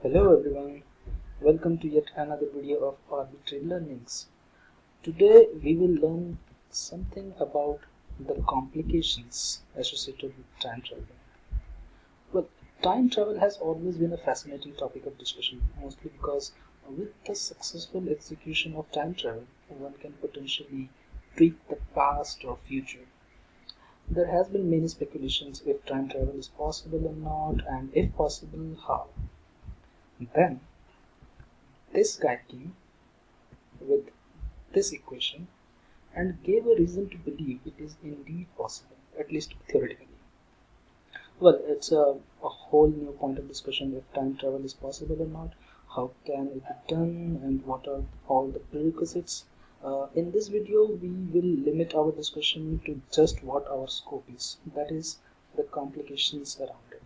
Hello everyone, welcome to yet another video of Arbitrary Learnings. Today we will learn something about the complications associated with time travel. Well, time travel has always been a fascinating topic of discussion, mostly because with the successful execution of time travel, one can potentially tweak the past or future. There has been many speculations if time travel is possible or not, and if possible, how. Then this guy came with this equation and gave a reason to believe it is indeed possible, at least theoretically. Well, it's a whole new point of discussion if time travel is possible or not, how can it be done, and what are all the prerequisites. In this video, we will limit our discussion to just what our scope is, that is, the complications around it.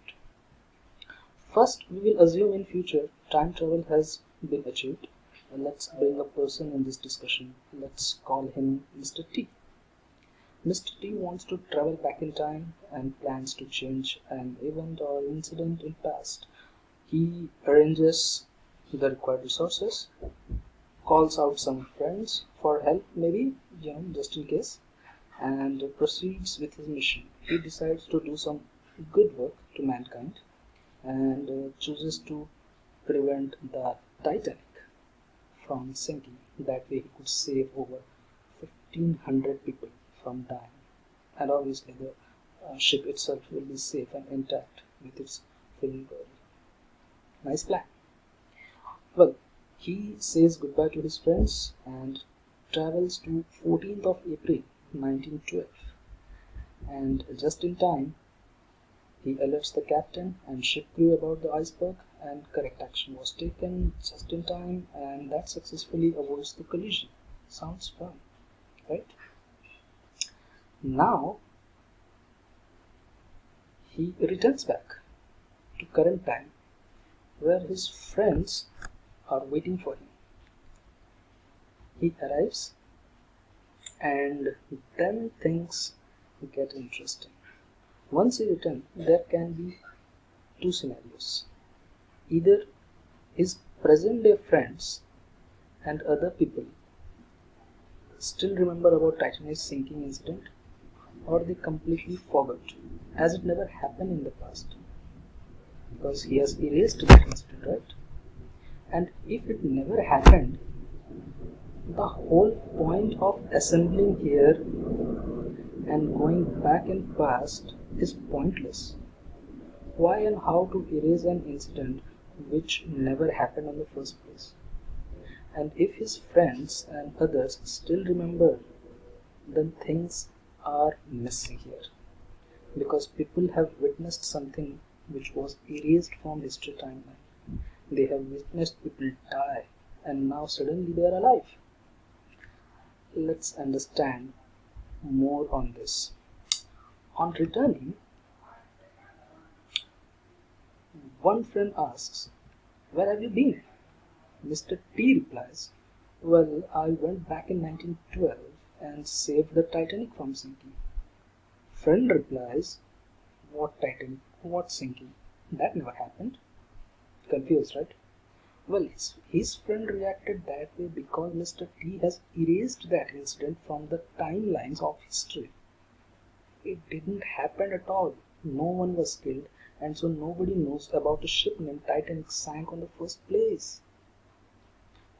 First, we will assume in future time travel has been achieved. Let's bring a person in this discussion. Let's call him Mr. T. Mr. T wants to travel back in time and plans to change an event or incident in past. He arranges the required resources, calls out some friends for help, maybe, just in case, and proceeds with his mission. He decides to do some good work to mankind and chooses to prevent the Titanic from sinking. That way he could save over 1500 people from dying, and obviously the ship itself will be safe and intact with its full glory. Nice plan. Well, he says goodbye to his friends and travels to 14th of April 1912, and just in time he alerts the captain and ship crew about the iceberg, and correct action was taken just in time, and that successfully avoids the collision. Sounds fun, right? Now he returns back to current time where his friends are waiting for him. He arrives and then things get interesting. Once he returns, there can be two scenarios. Either his present day friends and other people still remember about Titanic's sinking incident, or they completely forgot, as it never happened in the past, because he has erased that incident, right? And if it never happened, the whole point of assembling here and going back in past is pointless. Why and how to erase an incident which never happened in the first place? And if his friends and others still remember, then things are missing here, because people have witnessed something which was erased from history timeline. They have witnessed people die, and now suddenly they are alive. Let's understand more on this. On returning, one friend asks, "Where have you been?" Mr. T replies, "Well, I went back in 1912 and saved the Titanic from sinking." Friend replies, "What Titanic? What sinking? That never happened." Confused, right? Well, his friend reacted that way because Mr. T has erased that incident from the timelines of history. It didn't happen at all. No one was killed, and so nobody knows about a ship named Titanic sank on the first place.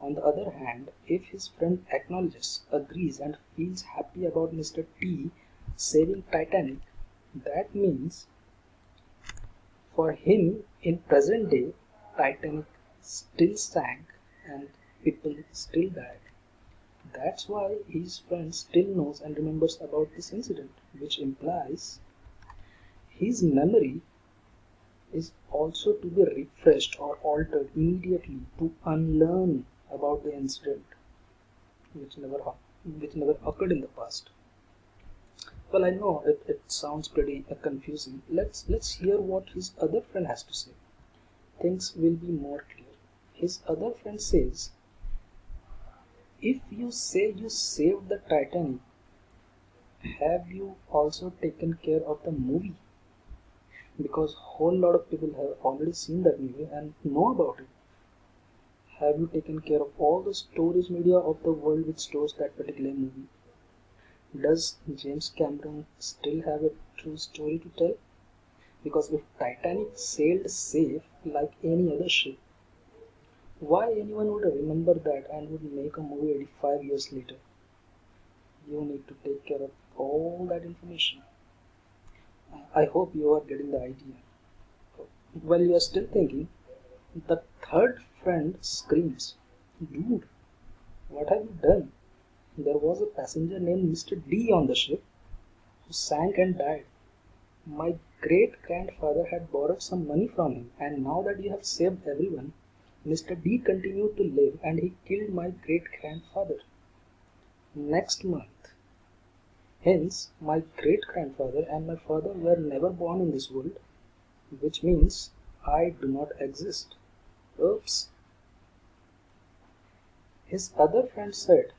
On the other hand, if his friend acknowledges, agrees, and feels happy about Mr. T saving Titanic, that means for him in present day, Titanic still sank and people still died. That's why his friend still knows and remembers about this incident, which implies his memory is also to be refreshed or altered immediately to unlearn about the incident which never occurred in the past. Well, I know it sounds pretty confusing. Let's hear what his other friend has to say. Things will be more clear. His other friend says, "If you say you saved the Titanic, have you also taken care of the movie?" because whole lot of people have already seen that movie and know about it. Have you taken care of all the storage media of the world which stores that particular movie? Does James Cameron still have a true story to tell? Because if Titanic sailed safe like any other ship, why anyone would remember that and would make a movie 85 years later? You need to take care of all that information. I hope you are getting the idea. While you are still thinking, the third friend screams, "Dude, what have you done? There was a passenger named Mr. D on the ship who sank and died. My great grandfather had borrowed some money from him, and now that you have saved everyone, Mr. D continued to live and he killed my great grandfather next month. Hence, my great grandfather and my father were never born in this world, which means I do not exist." Oops. His other friend said,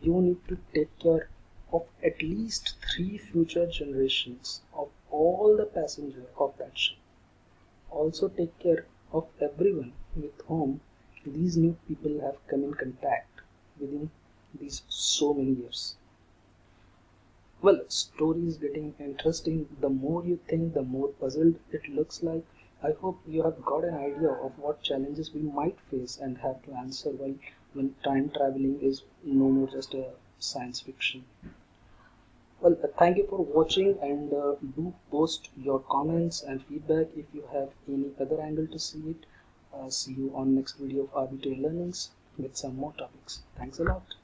"You need to take care of at least 3 future generations of all the passengers of that ship. Also take care of everyone with whom these new people have come in contact within these so many years." Well, story is getting interesting. The more you think, the more puzzled it looks like. I hope you have got an idea of what challenges we might face and have to answer while when time traveling is no more just a science fiction. Well, thank you for watching, and do post your comments and feedback if you have any other angle to see it. See you on next video of Arbitrary Learnings with some more topics. Thanks a lot.